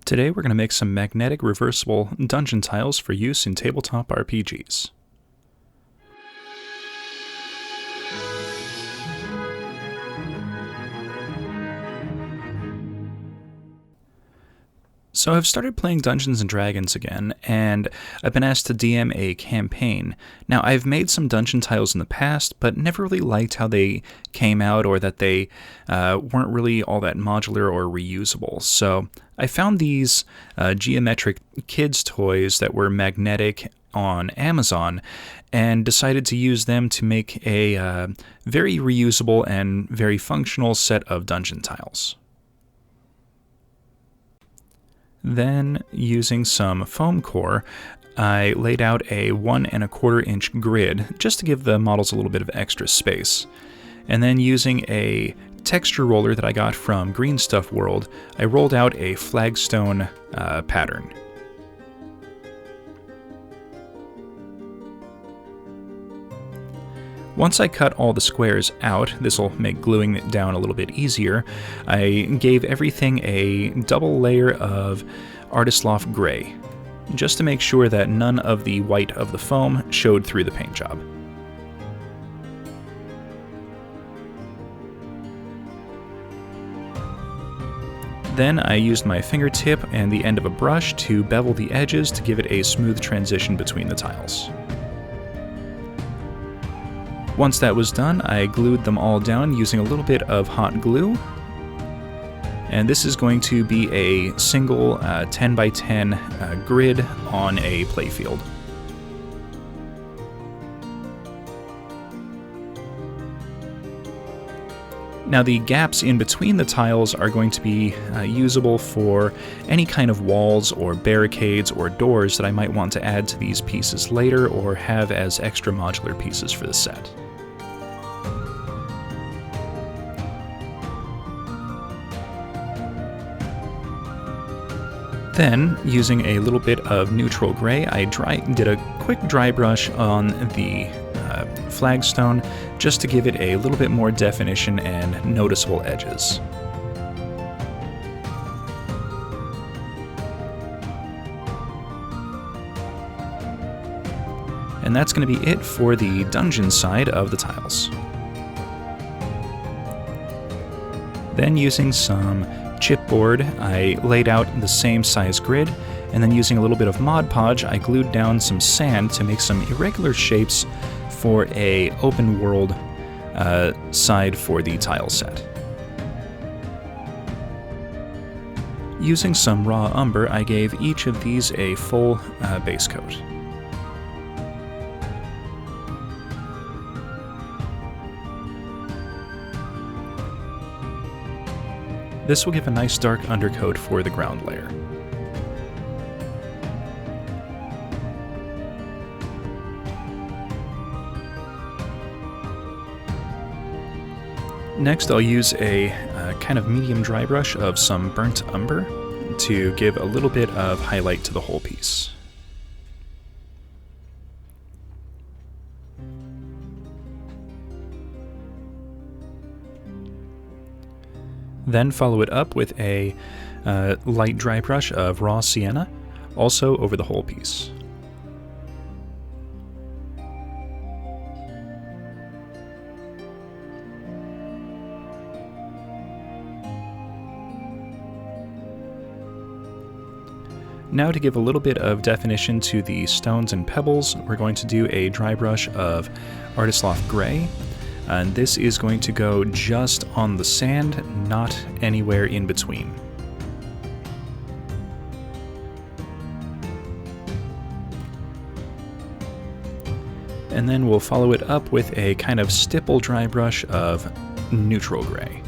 Today we're going to make some magnetic reversible dungeon tiles for use in tabletop RPGs. So I've started playing Dungeons & Dragons again, and I've been asked to DM a campaign. Now, I've made some dungeon tiles in the past, but never really liked how they came out or that they weren't really all that modular or reusable. So I found these geometric kids' toys that were magnetic on Amazon and decided to use them to make a very reusable and very functional set of dungeon tiles. Then, using some foam core, I laid out a 1 1/4 inch grid just to give the models a little bit of extra space. And then using a texture roller that I got from Green Stuff World, I rolled out a flagstone pattern. Once I cut all the squares out, this will make gluing it down a little bit easier, I gave everything a double layer of Artist Loft Gray, just to make sure that none of the white of the foam showed through the paint job. Then I used my fingertip and the end of a brush to bevel the edges to give it a smooth transition between the tiles. Once that was done, I glued them all down using a little bit of hot glue. And this is going to be a single 10 by 10 grid on a playfield. Now the gaps in between the tiles are going to be usable for any kind of walls or barricades or doors that I might want to add to these pieces later or have as extra modular pieces for the set. Then, using a little bit of neutral gray, I did a quick dry brush on the flagstone just to give it a little bit more definition and noticeable edges. And that's going to be it for the dungeon side of the tiles. Then, using some chipboard, I laid out the same size grid, and then using a little bit of Mod Podge, I glued down some sand to make some irregular shapes for a open world side for the tile set. Using some raw umber, I gave each of these a full base coat. This will give a nice dark undercoat for the ground layer. Next, I'll use a kind of medium dry brush of some burnt umber to give a little bit of highlight to the whole piece. Then follow it up with a light dry brush of raw sienna, also over the whole piece. Now, to give a little bit of definition to the stones and pebbles, we're going to do a dry brush of Artist Loft Gray. And this is going to go just on the sand, not anywhere in between. And then we'll follow it up with a kind of stipple dry brush of neutral gray.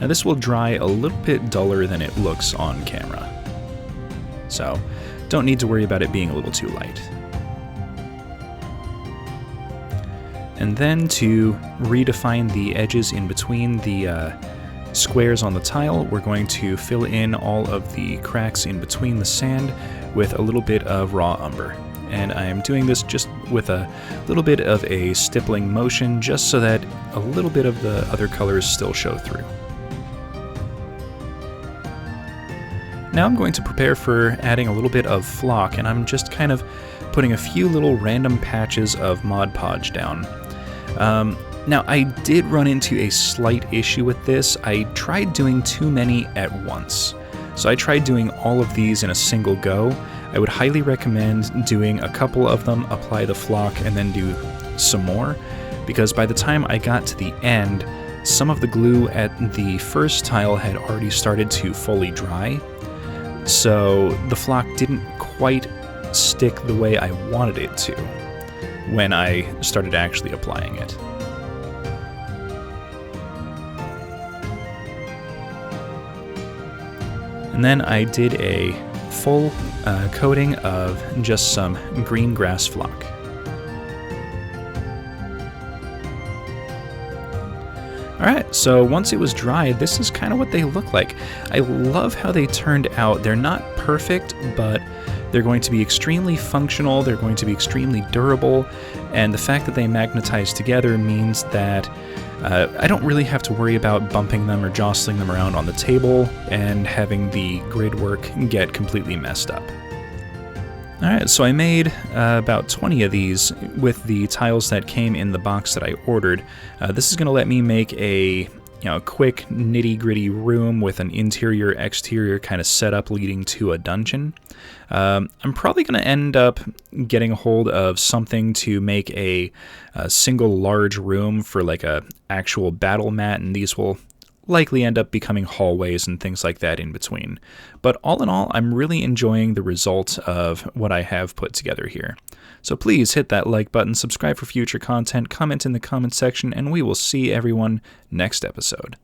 Now this will dry a little bit duller than it looks on camera, so don't need to worry about it being a little too light. And then to redefine the edges in between the squares on the tile, we're going to fill in all of the cracks in between the sand with a little bit of raw umber. and I'm doing this just with a little bit of a stippling motion, just so that a little bit of the other colors still show through. Now I'm going to prepare for adding a little bit of flock, and I'm just kind of putting a few little random patches of Mod Podge down. Now I did run into a slight issue with this. I tried doing too many at once. So I tried doing all of these in a single go. I would highly recommend doing a couple of them, apply the flock, and then do some more, because by the time I got to the end, some of the glue at the first tile had already started to fully dry. So the flock didn't quite stick the way I wanted it to when I started actually applying it. And then I did a full coating of just some green grass flock. Alright, so once it was dry, this is kind of what they look like. I love how they turned out. They're not perfect, but they're going to be extremely functional, they're going to be extremely durable, and the fact that they magnetize together means that I don't really have to worry about bumping them or jostling them around on the table and having the grid work get completely messed up. Alright, so I made about 20 of these with the tiles that came in the box that I ordered. This is going to let me make a quick nitty-gritty room with an interior-exterior kind of setup leading to a dungeon. I'm probably going to end up getting a hold of something to make a single large room for like a actual battle mat, and these will likely end up becoming hallways and things like that in between. But all in all, I'm really enjoying the result of what I have put together here. So please hit that like button, subscribe for future content, comment in the comment section, and we will see everyone next episode.